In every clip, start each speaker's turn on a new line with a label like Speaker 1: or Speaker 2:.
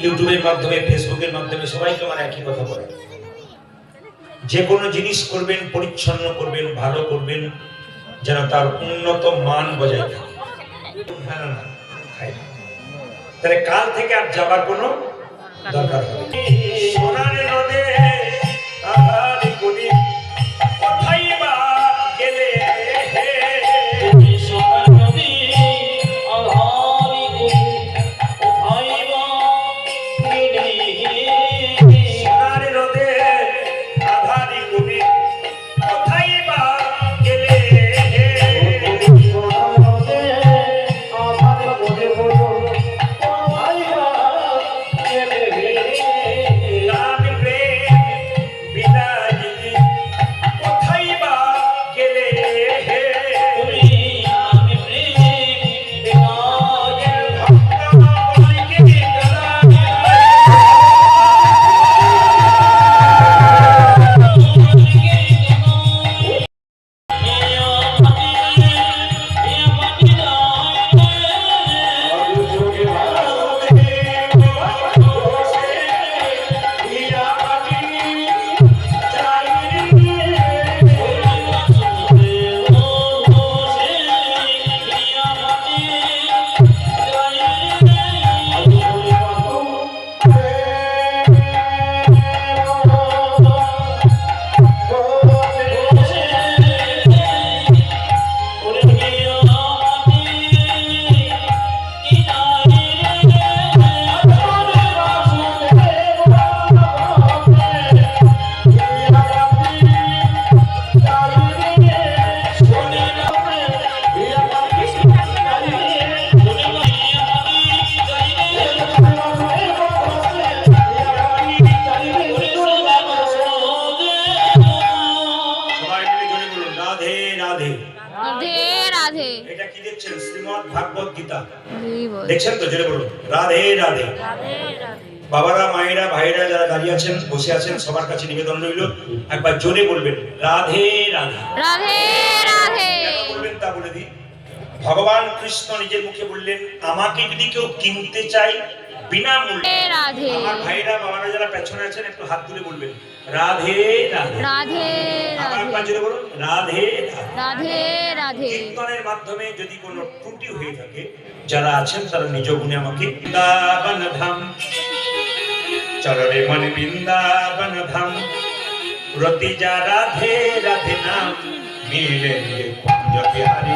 Speaker 1: ইউটিউবের মাধ্যমে ফেসবুকের মাধ্যমে সবাই তোমার একই কথা বলে, যে কোনো জিনিস করবেন পরিচ্ছন্ন করবেন, ভালো করবেন, যেন তার উন্নত মান বজায় থাকে। তাহলে কাল থেকে আর যাবার কোনো দরকার হবে না। সোনার নদে আধারি করি কোথায় বা গেলে, সোনার নদে আধারি করি কোথায় বা গেলে, সোনার নদে আধারি করি কোথায় বা গেলে, সোনার নদে আধারি করি কোথায় বা গেলে, রাম প্রেম বিদায়ী কোথায় বা গেলে, তুমি রাম প্রেম বিদায়ী ভক্তগণকে গলায় ভাগবত গীতা দেখছেন তো, জোরে বলুন রাধে রাধে। বাবারা, মায়েরা, ভাইরা যারা দাঁড়িয়ে আছেন, বসে আছেন, সবার কাছে নিবেদন রইল একবার জোরে বলবেন রাধে রাধে। রাধে রাধে বলবেন তা বলে দিই। ভগবান কৃষ্ণ নিজের মুখে বললেন, আমাকে যদি কেউ কিনতে চাই বিনামূল্যে, আমার ভাইরা বাবারা যারা পেছনে আছেন একটু হাত তুলে বলবেন রাধে রাধে। রাধে একবার জোরে বলুন রাধে রাধে রাধে। কীর্তনের মাধ্যমে যদি কোনো ত্রুটি হয়ে থাকে, যারা আছেন তারা নিজ গুণে আমাকে বৃন্দাবন ধাম চরণে মন বৃন্দাবন ধাম রতি যা রাধে রাধে নাম মিলে কুঞ্জ বিহারি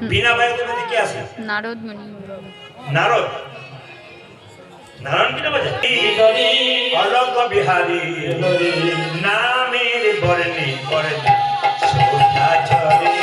Speaker 1: বিনা বাজাতে বাজে কে আছে? নারদ মুনি। নারদ নারায়ণ বিনা বাজে অলক বিহারী নামের বর্ণে বর্ণে সোনা ঝরে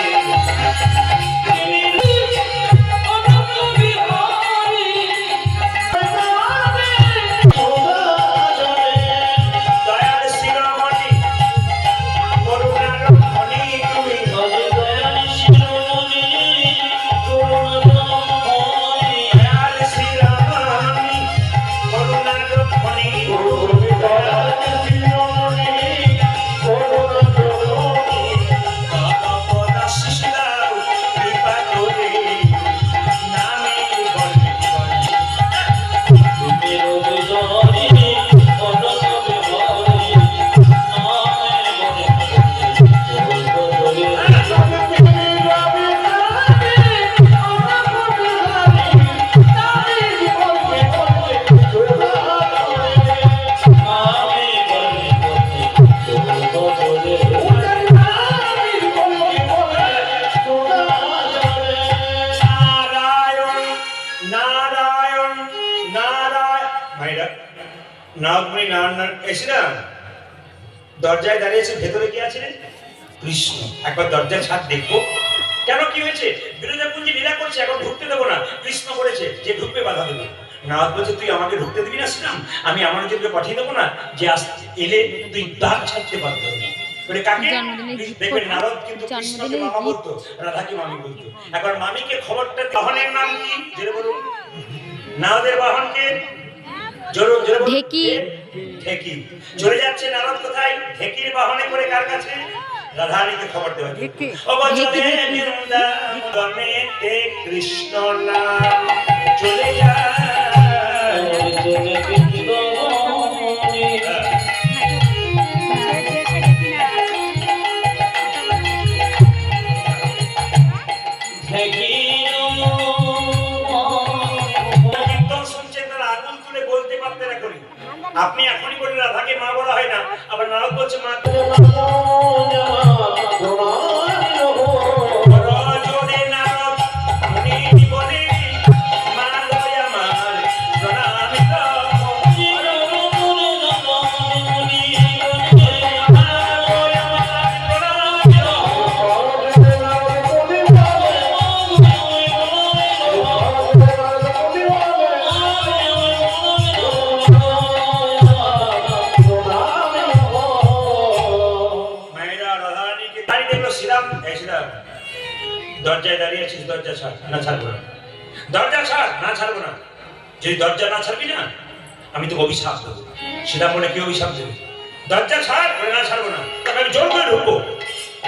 Speaker 1: মায়েরা নারদমণি নারায়ণ এসেছিলাম, দরজায় দাঁড়িয়েছে, ভেতরে কি আছে রে? কৃষ্ণ। একবার দরজার ছাদ দেখবো। কেন, কি হয়েছে? বিরোধা পুঞ্জি লীলা করছে, এখন ঢুকতে দেবো না। কৃষ্ণ বলেছে যে ঢুকবে বাধা দেবে। নারদ বলছে তুই আমাকে ঢুকতে দিবি না শ্রীরাম? আমি আমার নিজেকে পাঠিয়ে দেবো না, যে এলে তুই দ্বার ছাড়তে পারবি না। বলে কাকে? দেখবেন নারদ কিন্তু কৃষ্ণকে মামা বলতো, রাধাকে মামি বলতো। একবার মামিকে খবরটা, বাহনের নাম কি জেনে বলুন। নারদের বাহনকে ঢেকি। ঢেকি। চলে যাচ্ছে নারদ কোথায়? ঢেকির বাহনে করে কার কাছে? রাধারানীকে খবর দেওয়া। কৃষ্ণ নাম চলে যায়। আপনি এখনই বললেন রাধাকে মা বলা হয় না, আবার নারদ বলছে মা। দরজায় দাঁড়িয়ে আছিস, দরজা ছাড়। না ছাড়বো না। দরজা ছাড়। না ছাড়বো না। যদি দরজা না ছাড়বি না, আমি তোকে অভিশাপ দেবো। সেটা বলে কি অভিশাপ দেবে? দরজা ছাড়। না ছাড়বো না, তবে আমি জোর করে ঢুকবো।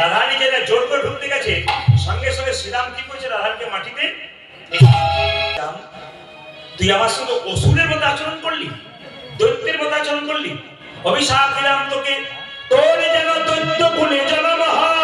Speaker 1: রাধারানী যেটা জোর করে ঢুকতে গেছে, সঙ্গে সঙ্গে শ্রীরাম কি করছে? রাধারানীকে মাটিতে, তুই আমার সঙ্গে অসুরের মতো আচরণ করলি, দৈত্যের মতো আচরণ করলি। অভিশাপ দিলাম তোকে, তোর যেন দৈত্য কুলে জন্ম হয়।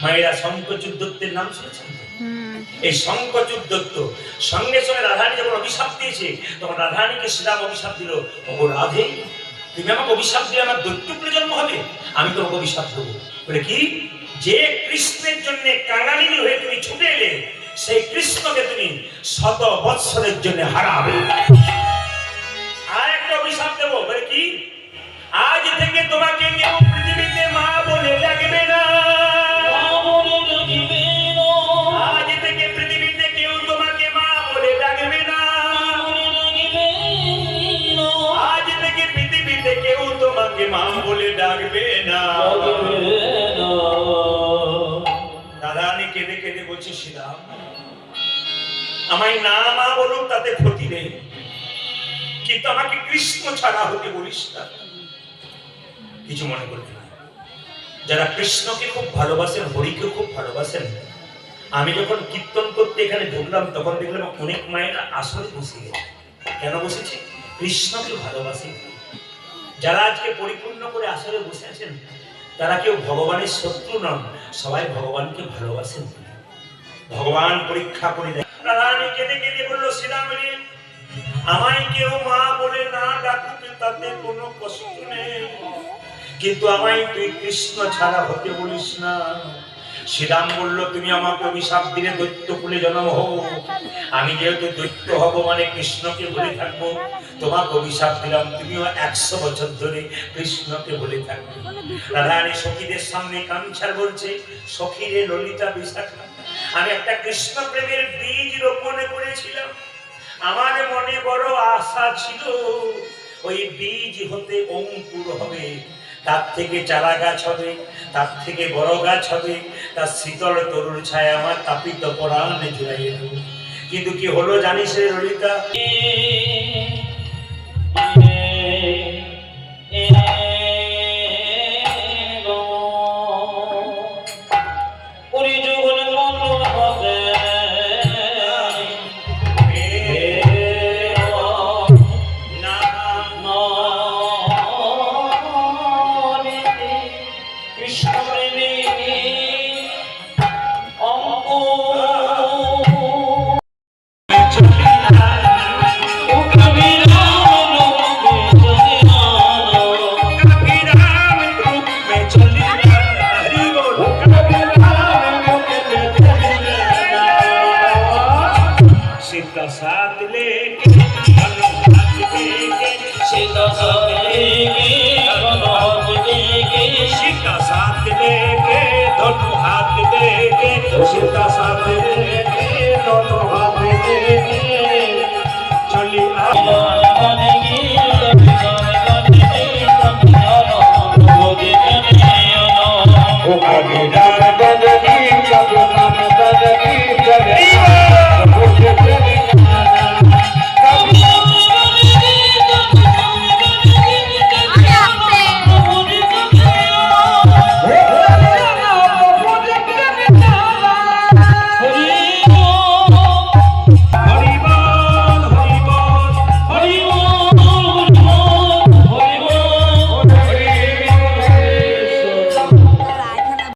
Speaker 1: মায়েরা শঙ্কচূড় দত্তের নাম শুনেছেন? এই শঙ্কচূড় দত্ত সঙ্গে সঙ্গে রাধারানী যখন অভিশাপ দিয়েছে, তখন রাধারানীকে শ্রীরাম অভিশাপ দিল, ও রাধে তুমি আমাকে অভিশাপ দিয়ে আমার দৈত্যকুলে জন্ম হবে, আমি তোমাকে অভিশাপ দেবো। বলে কি? যে কৃষ্ণের জন্য কাঙালিনী হয়ে তুমি ছুটে এলে, সেই কৃষ্ণকে তুমি 100 বৎসরের জন্য হারাবে। আর একটা অভিশাপ দেবো। বলে কি? আজ থেকে তোমাকে কেউ পৃথিবীতে মা বলে ডাকবে না। আজ থেকে পৃথিবীতে কেউ তোমাকে মা বলে ডাকবে না। আজ থেকে পৃথিবীতে কেউ তোমাকে মা বলে ডাকবে না। রাধারানী কেঁদে কেঁদে বলছে, শ্রীরাম আমায় না মা বলুক তাতে ক্ষতি নেই, কিন্তু আমাকে কৃষ্ণ ছাড়া হতে বলিস না। কিছু মনে করবে না। যারা কৃষ্ণকে খুব ভালোবাসেন, হরিকে খুব ভালোবাসেন, আমি যখন কীর্তন করতে এখানে ঢুকলাম, তখন দেখলাম অনেক মায়েরা আসলে বসে গেছে। কেন বসেছে? কৃষ্ণকে ভালোবাসে। যারা আজকে পরিপূর্ণ করে আসলে বসে আছেন, তারা কেউ ভগবানের শত্রু নন, সবাই ভগবানকে ভালোবাসেন। ভগবান পরীক্ষা করে দেয়। রাধারানী কেঁদে কেঁদে বলল, শ্রীরাম আমায় কেউ মা বলে না ডাকুক তাতে কোনো কষ্ট নেই, কিন্তু আমায় তুই কৃষ্ণ ছাড়া হতে বলিস না। শ্রীরাম বলল, তুমি আমাকে অভিশাপ দিলে দৈত্যকুলে জন্ম হও। আমি যেহেতু দৈত্য হব মানে কৃষ্ণকে বলে থাকবো, তোমাকে অভিশাপ দিলাম তুমিও 100 বছর ধরে কৃষ্ণকে বলে থাকবে। রাধারানী সখীদের সামনে কাঞ্ছার বলছে, সখীরে ললিতা বিশাখা, আমি একটা কৃষ্ণ প্রেমের বীজ রোপণ করেছিলাম। আমার মনে বড় আশা ছিল ওই বীজ হতে অঙ্কুর হবে, তার থেকে চারা গাছ হবে, তার থেকে বড় গাছ হবে, তার শীতল তরুর ছায়া আমার তাপিত পরাণে জুড়াইয়ে দেব। কিন্তু কি হলো জানিস রে ললিতা? का साथ लेके